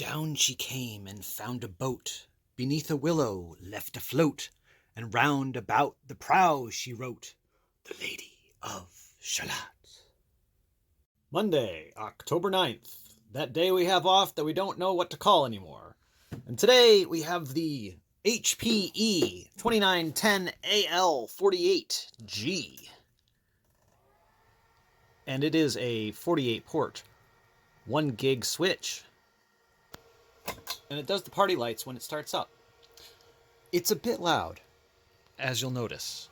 Down she came and found a boat beneath a willow left afloat, and round about the prow she wrote, "The Lady of Shalott." Monday, October 9th. That day we have off that we don't know what to call anymore. And today we have the HPE 2910AL48G. And it is a 48 port, 1 gig switch. And it does the party lights when it starts up. It's a bit loud, as you'll notice.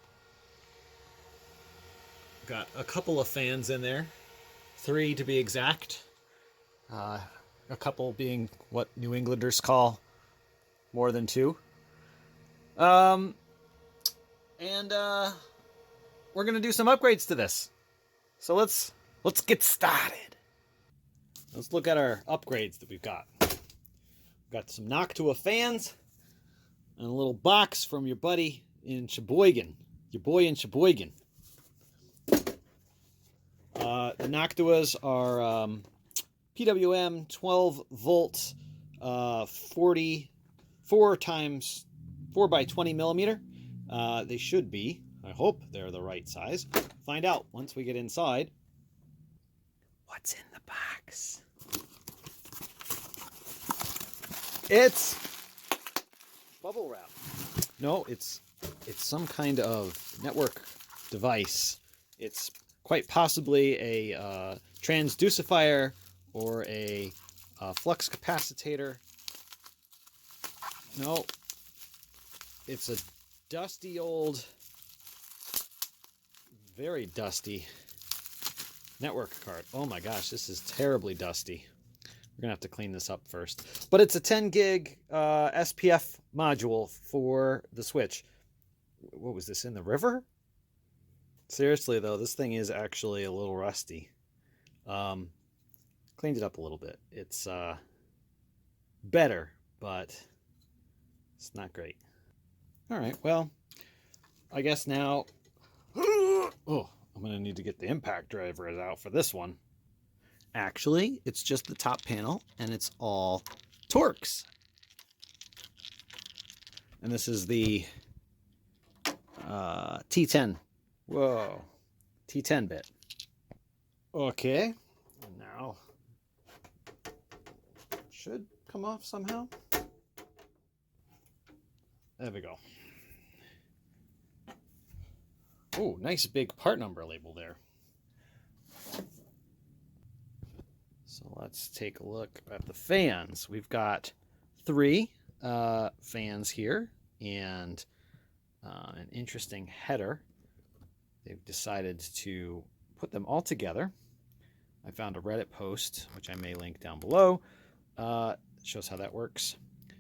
Got a couple of fans in there, 3 to be exact. A couple being what New Englanders call more than 2. We're gonna do some upgrades to this. So let's get started. Let's look at our upgrades that we've got. Got some Noctua fans and a little box from your buddy in Sheboygan. Your boy in Sheboygan. The Noctuas are PWM 12 volt 44 times 4 by 20 millimeter. They should be. I hope they're the right size. Find out once we get inside. What's in the box? It's bubble wrap. No, it's some kind of network device. It's quite possibly a transducifier or a flux capacitor. No, it's a dusty old, very dusty network card. Oh my gosh, this is terribly dusty. We're gonna have to clean this up first. But it's a 10 gig SPF module for the Switch. What was this, in the river? Seriously though, this thing is actually a little rusty. Cleaned it up a little bit. It's better, but it's not great. All right, well, I guess now, oh, I'm gonna need to get the impact drivers out for this one. Actually, it's just the top panel, and it's all Torx. And this is the T10. Whoa, T10 bit. Okay, and now it should come off somehow. There we go. Oh, nice big part number label there. So let's take a look at the fans. We've got 3 fans here and an interesting header. They've decided to put them all together. I found a Reddit post, which I may link down below. It shows how that works.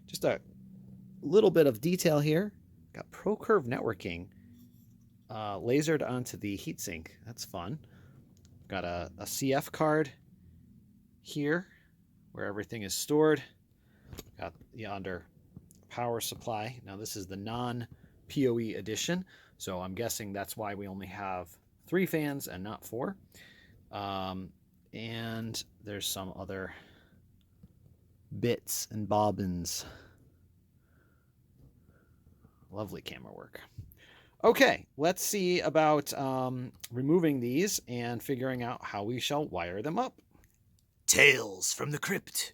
Just a little bit of detail here. Got ProCurve networking lasered onto the heatsink. That's fun. Got a CF card here where everything is stored. Got yonder power supply. Now this is the non-PoE edition, so I'm guessing that's why we only have 3 fans and not 4. And there's some other bits and bobbins. Lovely camera work. Okay, let's see about removing these and figuring out how we shall wire them up. Tales from the Crypt.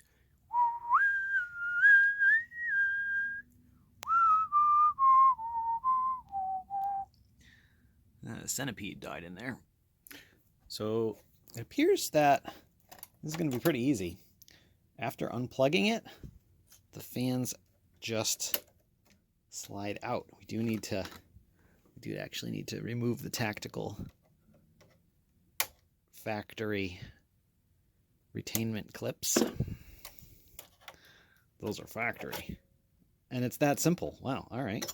The centipede died in there. So it appears that this is going to be pretty easy. After unplugging it, the fans just slide out. We do actually need to remove the tactical factory retainment clips. Those are factory. And it's that simple. Wow, all right.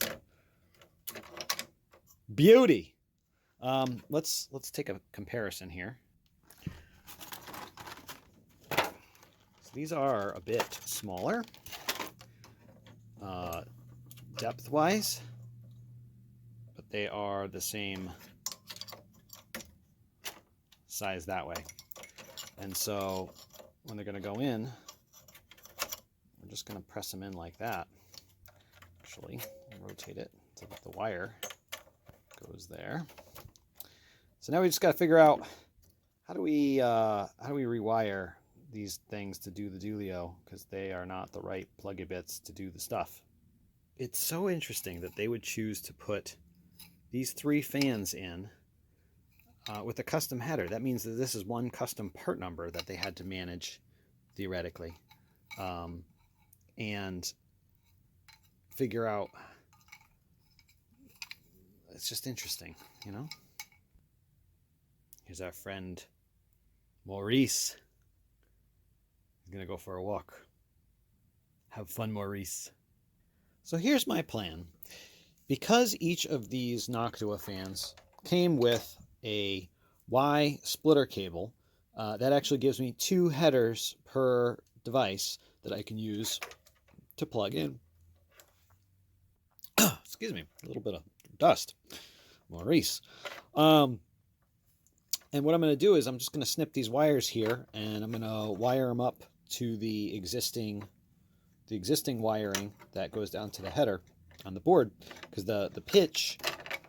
Beauty. Let's take a comparison here. So these are a bit smaller, depth-wise, but they are the same size that way. And so when they're going to go in, just going to press them in like that. Actually, rotate it so that the wire goes there. So now we just got to figure out how do we rewire these things to do the Dulio, because they are not the right pluggy bits to do the stuff. It's so interesting that they would choose to put these 3 fans in with a custom header. That means that this is one custom part number that they had to manage theoretically, and figure out. It's just interesting, you know. Here's our friend Maurice. He's gonna go for a walk. Have fun, Maurice. So here's my plan. Because each of these Noctua fans came with a Y splitter cable, that actually gives me 2 headers per device that I can use to plug in. Excuse me, a little bit of dust. Maurice. And what I'm going to do is I'm just going to snip these wires here, and I'm going to wire them up to the existing wiring that goes down to the header on the board, because the pitch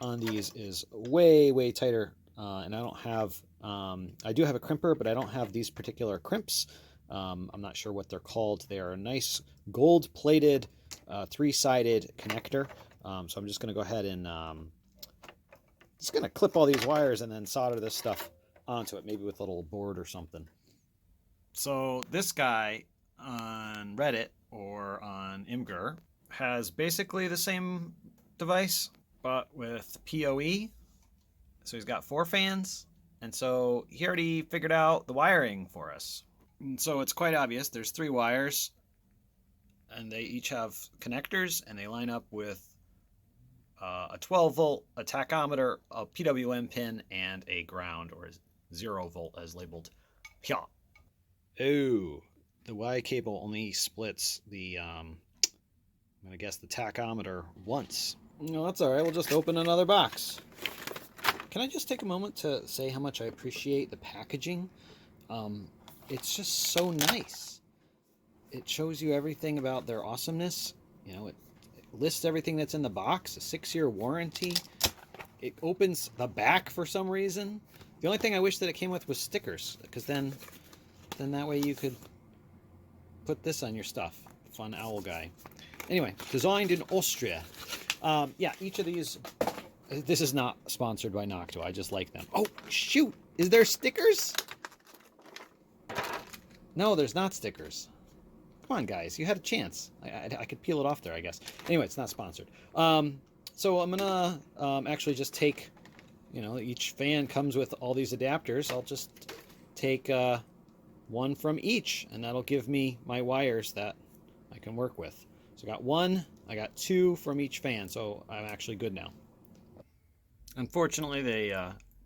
on these is way tighter, and I don't have I do have a crimper, but I don't have these particular crimps. I'm not sure what they're called. They are a nice gold plated 3-sided connector, so I'm just going to go ahead and just going to clip all these wires and then solder this stuff onto it, maybe with a little board or something. So this guy on Reddit or on Imgur has basically the same device, but with PoE. So he's got 4 fans, and so he already figured out the wiring for us. And so it's quite obvious. There's 3 wires, and they each have connectors, and they line up with a 12-volt, a tachometer, a PWM pin, and a ground, or 0 volt as labeled. Pia. Oh, the Y cable only splits the, I'm going to guess the tachometer once. No, that's all right. We'll just open another box. Can I just take a moment to say how much I appreciate the packaging? It's just so nice. It shows you everything about their awesomeness. You know, it lists everything that's in the box, a 6-year warranty. It opens the back for some reason. The only thing I wish that it came with was stickers, because then that way you could put this on your stuff. Fun owl guy. Anyway, designed in Austria. Yeah, each of these, this is not sponsored by Noctua. I just like them. Oh, shoot. Is there stickers? No, there's not stickers. Come on, guys. You had a chance. I could peel it off there, I guess. Anyway, it's not sponsored. So I'm going to actually just take, you know, each fan comes with all these adapters. I'll just take one from each, and that'll give me my wires that I can work with. So I got 1, I got 2 from each fan, so I'm actually good now. Unfortunately, they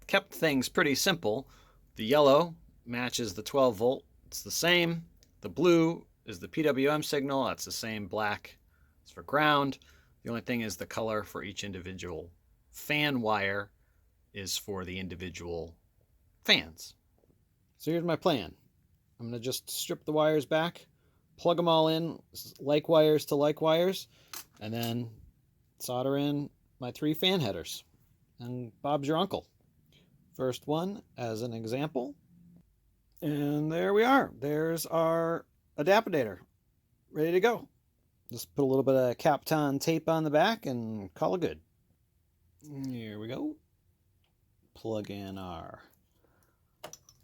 kept things pretty simple. The yellow matches the 12 volt. It's the same. The blue is the PWM signal. That's the same. Black is for ground. The only thing is the color for each individual fan wire is for the individual fans. So here's my plan. I'm going to just strip the wires back, plug them all in, like wires to like wires, and then solder in my 3 fan headers. And Bob's your uncle. First one as an example. And there we are. There's our adaptator, ready to go. Just put a little bit of Kapton tape on the back and call it good. Here we go. Plug in our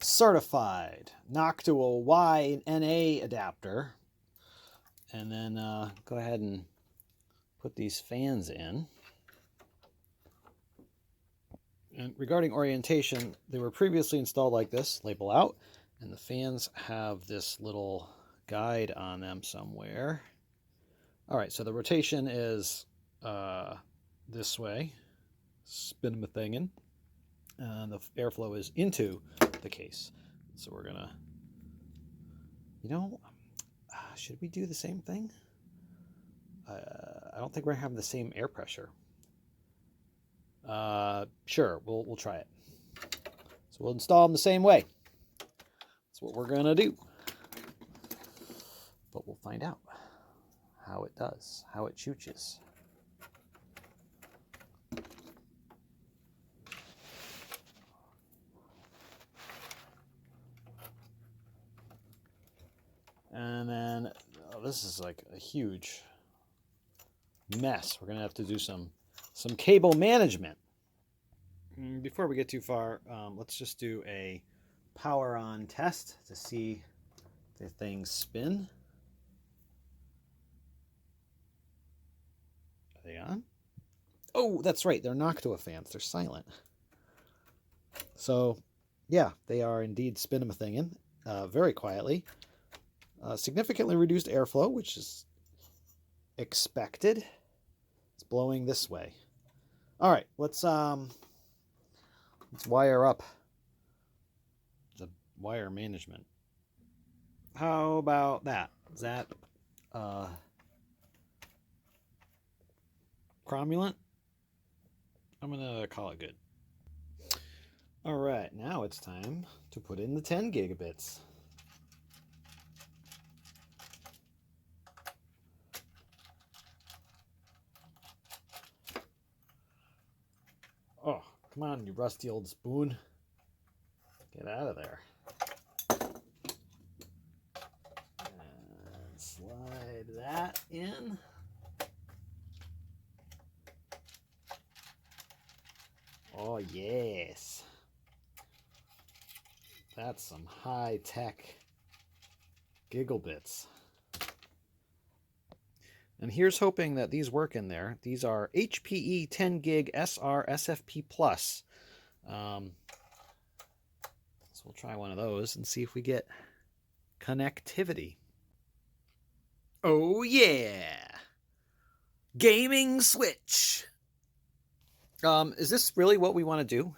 certified Noctua Y-NA adapter. And then go ahead and put these fans in. And regarding orientation, they were previously installed like this, label out, and the fans have this little guide on them somewhere. All right, so the rotation is this way, spin my thing in, and the airflow is into the case. So we're gonna, you know, should we do the same thing? I don't think we're gonna have the same air pressure. Sure, we'll try it. So we'll install them the same way. That's what we're gonna do. But we'll find out. how it does, how it chooches. And then, oh, this is like a huge mess. We're gonna have to do some cable management. Before we get too far, let's just do a power on test to see if the things spin. Are they on? Oh, that's right. They're Noctua fans. They're silent. So, yeah, they are indeed spin-a-thingin' very quietly. Significantly reduced airflow, which is expected. It's blowing this way. All right, let's wire up the wire management. How about that? Is that cromulent? I'm gonna call it good. All right, now it's time to put in the 10 gigabits. Oh, come on, you rusty old spoon. Get out of there. And slide that in. Oh, yes. That's some high-tech gigglebits. And here's hoping that these work in there. These are HPE 10 gig SR SFP Plus. So we'll try one of those and see if we get connectivity. Oh yeah! Gaming Switch! Is this really what we want to do?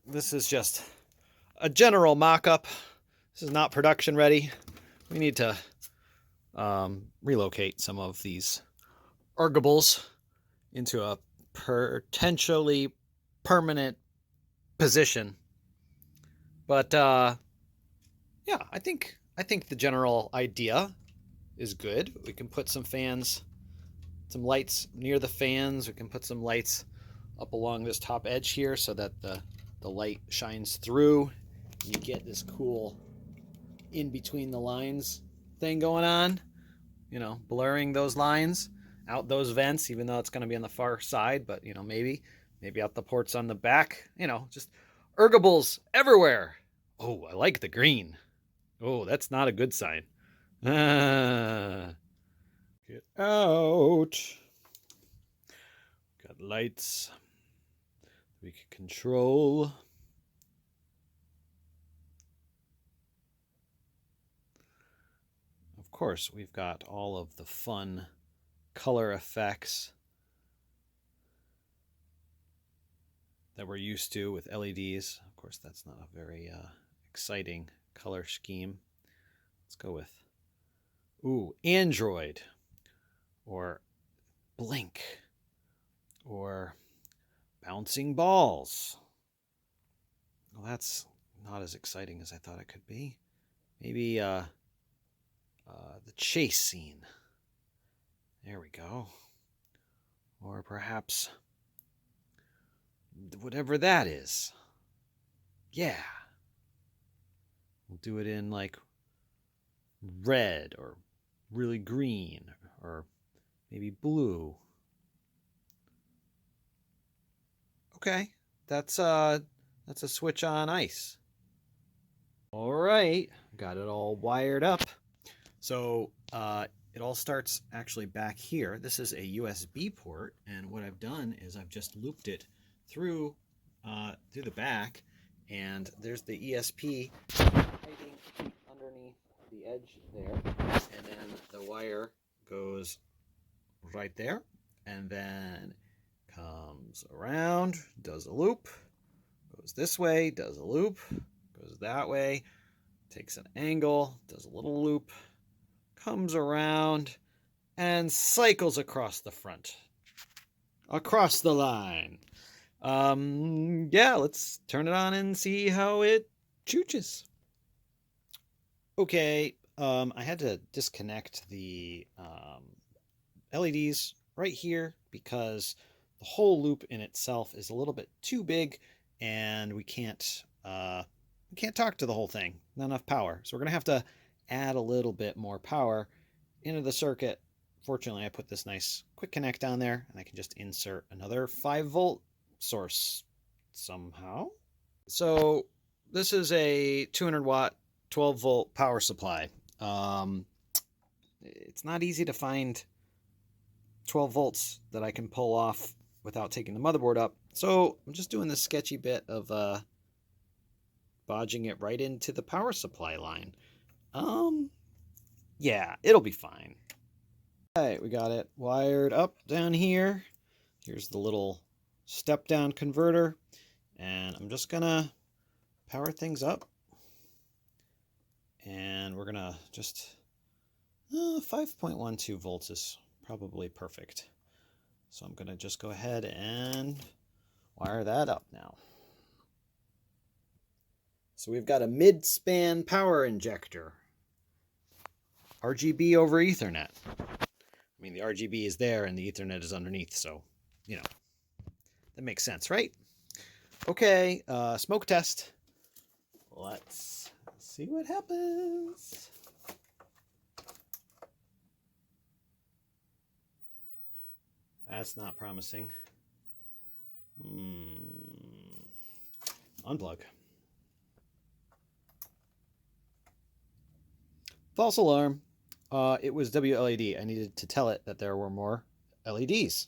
This is just a general mock-up. This is not production ready. We need to relocate some of these ergables into a potentially permanent position. But yeah, I think the general idea is good. We can put some fans, some lights near the fans. We can put some lights up along this top edge here so that the light shines through. You get this cool in between the lines thing going on, you know, blurring those lines out those vents, even though it's going to be on the far side, but you know, maybe out the ports on the back, you know, just ergables everywhere. Oh, I like the green. Oh, that's not a good sign. Get out. Got lights we can control. Of course, we've got all of the fun color effects that we're used to with LEDs. Of course, that's not a very exciting color scheme. Let's go with, ooh, Android, or blink, or bouncing balls. Well, that's not as exciting as I thought it could be. Maybe the chase scene. There we go. Or perhaps whatever that is. Yeah. We'll do it in like red or really green or maybe blue. Okay, that's a switch on ice. All right, got it all wired up. So it all starts actually back here. This is a USB port, and what I've done is I've just looped it through the back, and there's the ESP hiding underneath the edge there, and then the wire goes right there, and then comes around, does a loop, goes this way, does a loop, goes that way, takes an angle, does a little loop, comes around, and cycles across the front, across the line. Yeah, let's turn it on and see how it chooches. Okay, I had to disconnect the LEDs right here because the whole loop in itself is a little bit too big, and we can't talk to the whole thing. Not enough power, so we're gonna have to add a little bit more power into the circuit. Fortunately, I put this nice quick connect down there, and I can just insert another 5-volt source somehow. So this is a 200-watt 12-volt power supply. It's not easy to find 12 volts that I can pull off without taking the motherboard up. So I'm just doing this sketchy bit of bodging it right into the power supply line. Yeah, it'll be fine. All right, we got it wired up down here. Here's the little step-down converter, and I'm just gonna power things up. And we're gonna just 5.12 volts is probably perfect. So I'm gonna just go ahead and wire that up now. So we've got a mid-span power injector. RGB over Ethernet. I mean, the RGB is there and the Ethernet is underneath, so, you know, that makes sense, right? Okay, smoke test. Let's see what happens. That's not promising. Unplug. False alarm. It was WLED. I needed to tell it that there were more LEDs.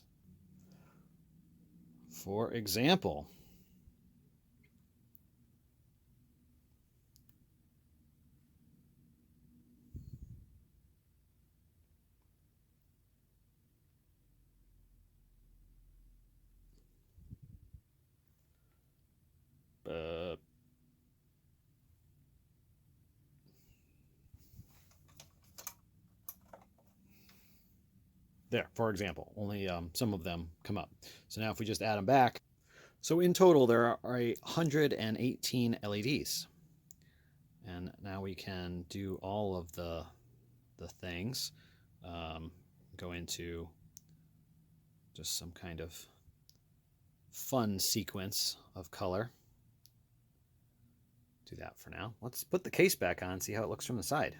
For example, there, for example, only some of them come up. So now if we just add them back, so in total there are 118 LEDs. And now we can do all of the things. Go into just some kind of fun sequence of color. Do that for now. Let's put the case back on, see how it looks from the side.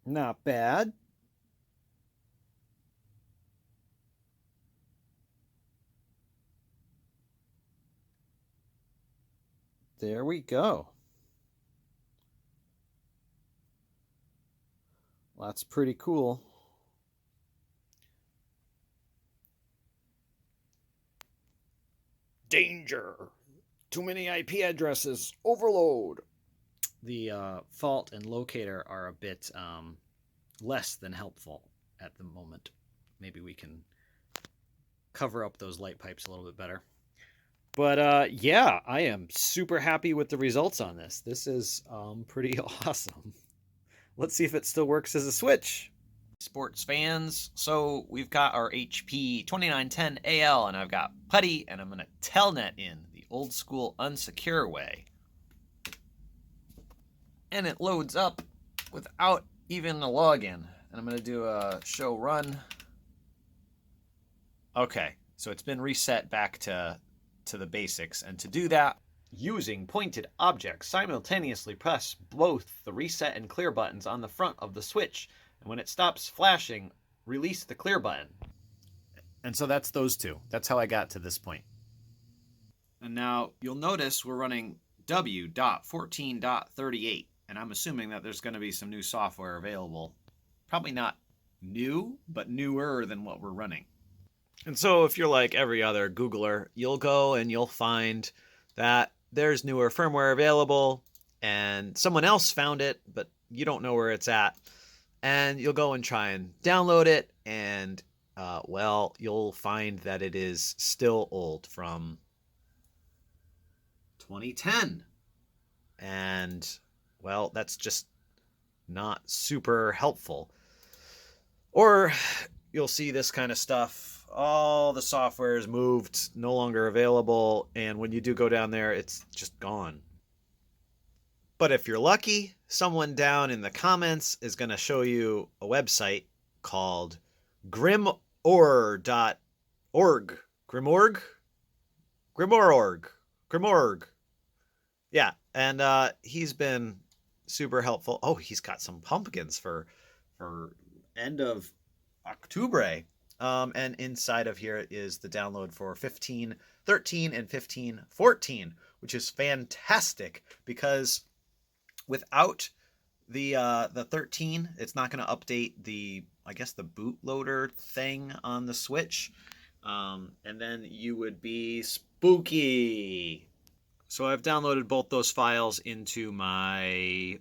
Not bad. There we go. That's pretty cool. Danger! Too many IP addresses. Overload! The fault and locator are a bit less than helpful at the moment. Maybe we can cover up those light pipes a little bit better. But yeah, I am super happy with the results on this. This is pretty awesome. Let's see if it still works as a switch. Sports fans, so we've got our HPE 2910AL, and I've got PuTTY, and I'm going to telnet in the old school unsecure way. And it loads up without even a login. And I'm going to do a show run. Okay, so it's been reset back to the basics. And to do that, using pointed objects, simultaneously press both the reset and clear buttons on the front of the switch. And when it stops flashing, release the clear button. And so that's those two. That's how I got to this point. And now you'll notice we're running W.14.38. And I'm assuming that there's going to be some new software available. Probably not new, but newer than what we're running. And so if you're like every other Googler, you'll go and you'll find that there's newer firmware available, and someone else found it, but you don't know where it's at. And you'll go and try and download it, and well, you'll find that it is still old from 2010. And well, that's just not super helpful. Or you'll see this kind of stuff. All the software is moved, no longer available, and when you do go down there, it's just gone. But if you're lucky, someone down in the comments is going to show you a website called grimor.org. Grimorg? Grimorg. Yeah, and he's been super helpful. Oh, he's got some pumpkins for end of October. And inside of here is the download for 15.13 and 15.14, which is fantastic because without the 13, it's not going to update the, I guess, the bootloader thing on the Switch. And then you would be spooky. So I've downloaded both those files into my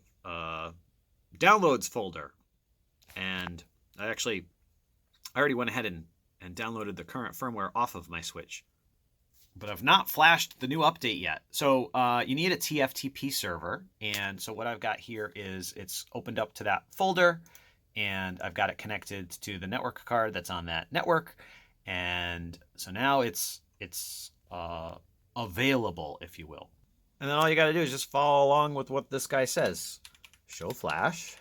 downloads folder. And I already went ahead and downloaded the current firmware off of my Switch. But I've not flashed the new update yet. So you need a TFTP server. And so what I've got here is it's opened up to that folder. And I've got it connected to the network card that's on that network. And so now it's available, if you will. And then all you got to do is just follow along with what this guy says. Show flash.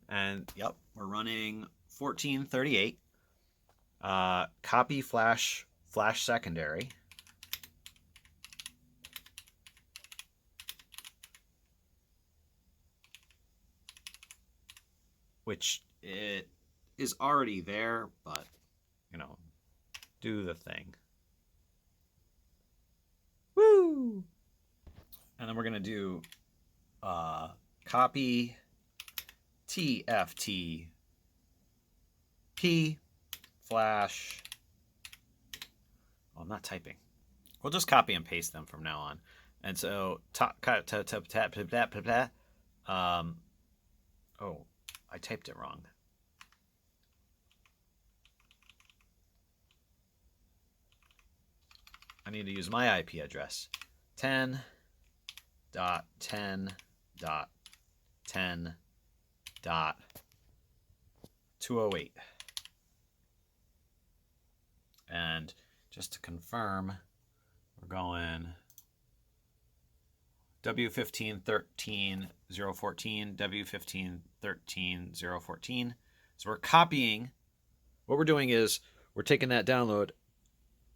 And yep, we're running 1438. Copy flash secondary. Which it is already there, but, you know, do the thing. Woo! And then we're going to do copy TFTP flash. Oh, I'm not typing. We'll just copy and paste them from now on. And so, oh, I typed it wrong. I need to use my IP address. 10.10.10.208. And just to confirm, we're going W1513.014, W1513.014. So we're copying. What we're doing is we're taking that download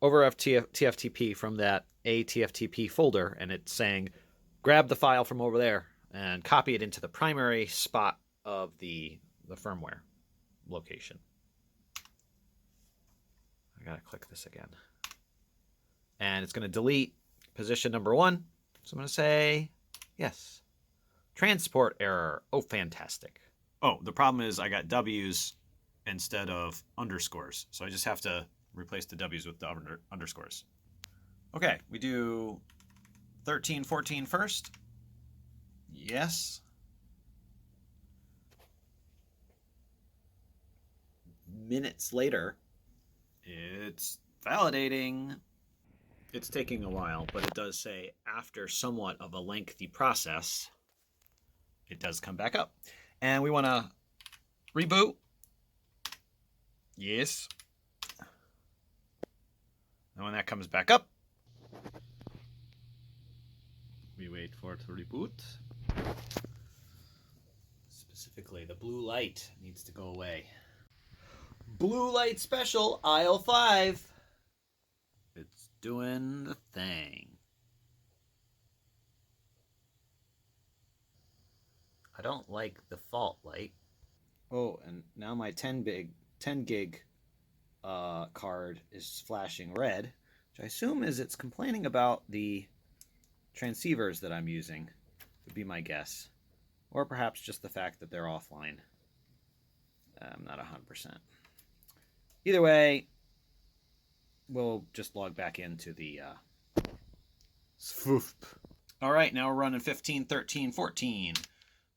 over TFTP from that ATFTP folder, and it's saying, grab the file from over there and copy it into the primary spot of the firmware location. I gotta click this again. And it's going to delete position number 1. So I'm going to say, yes. Transport error. Oh, fantastic. Oh, the problem is I got W's instead of underscores. So I just have to replace the W's with the underscores. Okay, we do 1314 first. Yes. Minutes later, it's validating. It's taking a while, but it does say after somewhat of a lengthy process, it does come back up. And we want to reboot. Yes. And when that comes back up, we wait for it to reboot. Specifically, the blue light needs to go away. Blue light special, aisle 5. It's doing the thing. I don't like the fault light. Oh, and now my 10 gig card is flashing red, which I assume is it's complaining about the transceivers that I'm using, would be my guess. Or perhaps just the fact that they're offline. I'm not 100%. Either way, we'll just log back into the swoop. All right, now we're running 15, 13, 14.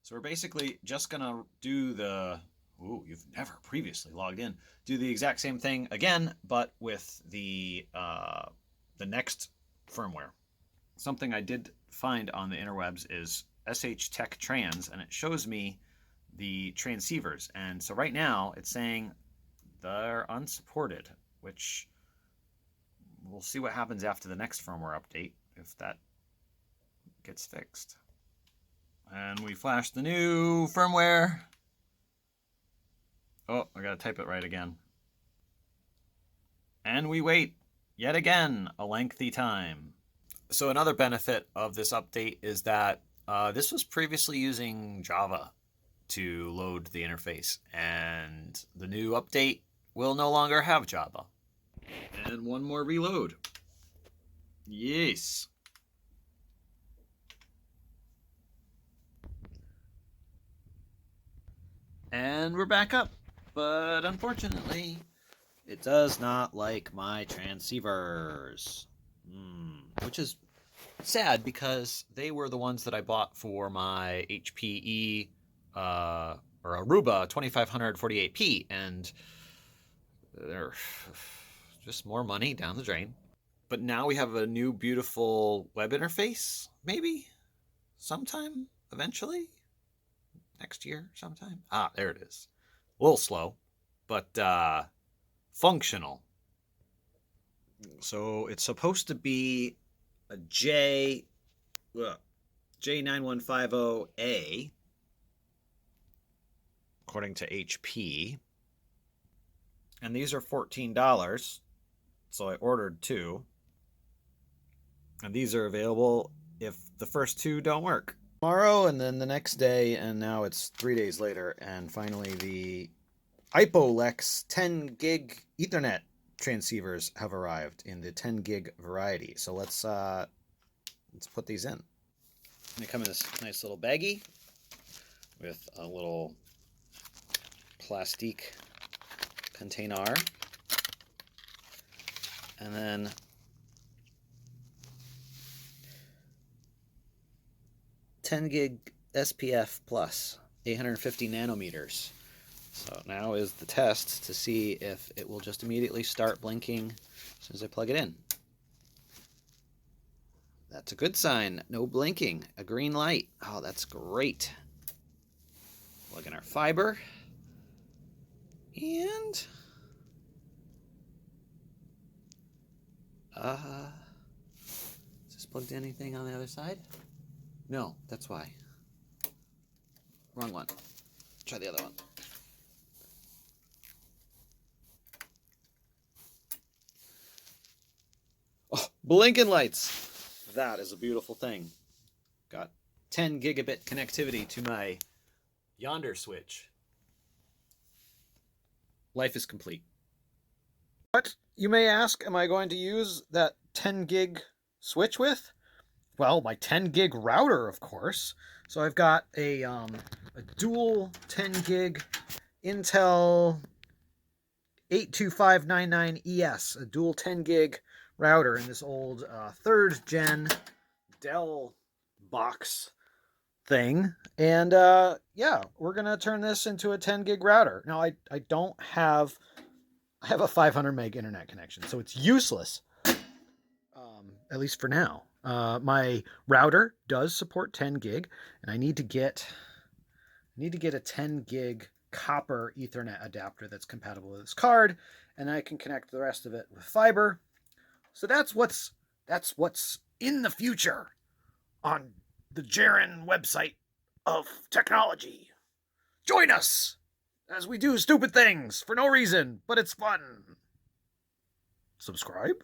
So we're basically just gonna do the, ooh, you've never previously logged in. Do the exact same thing again, but with the next firmware. Something I did find on the interwebs is SH Tech Trans, and it shows me the transceivers. And so right now it's saying they're unsupported, which we'll see what happens after the next firmware update, if that gets fixed. And we flash the new firmware. Oh, I gotta type it right again. And we wait, yet again, a lengthy time. So another benefit of this update is that this was previously using Java to load the interface, and the new update will no longer have Java. And one more reload. Yes. And we're back up. But unfortunately, it does not like my transceivers. Which is sad because they were the ones that I bought for my HPE or Aruba 2548p, and they're just more money down the drain. But now we have a new beautiful web interface, maybe sometime eventually next year sometime. Ah, there it is. A little slow, but functional. So it's supposed to be a J9150A, according to HP. And these are $14, so I ordered 2. And these are available if the first 2 don't work. Tomorrow, and then the next day, and now it's 3 days later, and finally the IPOLEX 10 gig Ethernet transceivers have arrived in the 10 gig variety. So let's put these in. They come in this nice little baggie with a little plastic container, and then $10 gig SPF plus 850 nanometers. So now is the test to see if it will just immediately start blinking as soon as I plug it in. That's a good sign. No blinking. A green light. Oh, that's great. Plug in our fiber. And is this plugged in anything on the other side? No, that's why. Wrong one. Try the other one. Oh, blinking lights. That is a beautiful thing. Got 10 gigabit connectivity to my Yonder switch. Life is complete. What, you may ask, am I going to use that 10 gig switch with? Well, my 10 gig router, of course. So I've got a dual 10 gig Intel 82599ES, a dual 10 gig router in this old 3rd gen Dell box thing. And yeah, we're going to turn this into a 10 gig router. Now, I have a 500 meg internet connection, so it's useless, at least for now. My router does support 10 gig, and I need to get a 10 gig copper Ethernet adapter that's compatible with this card, and I can connect the rest of it with fiber. So that's what's in the future on the Jaren website of technology. Join us as we do stupid things for no reason, but it's fun. Subscribe.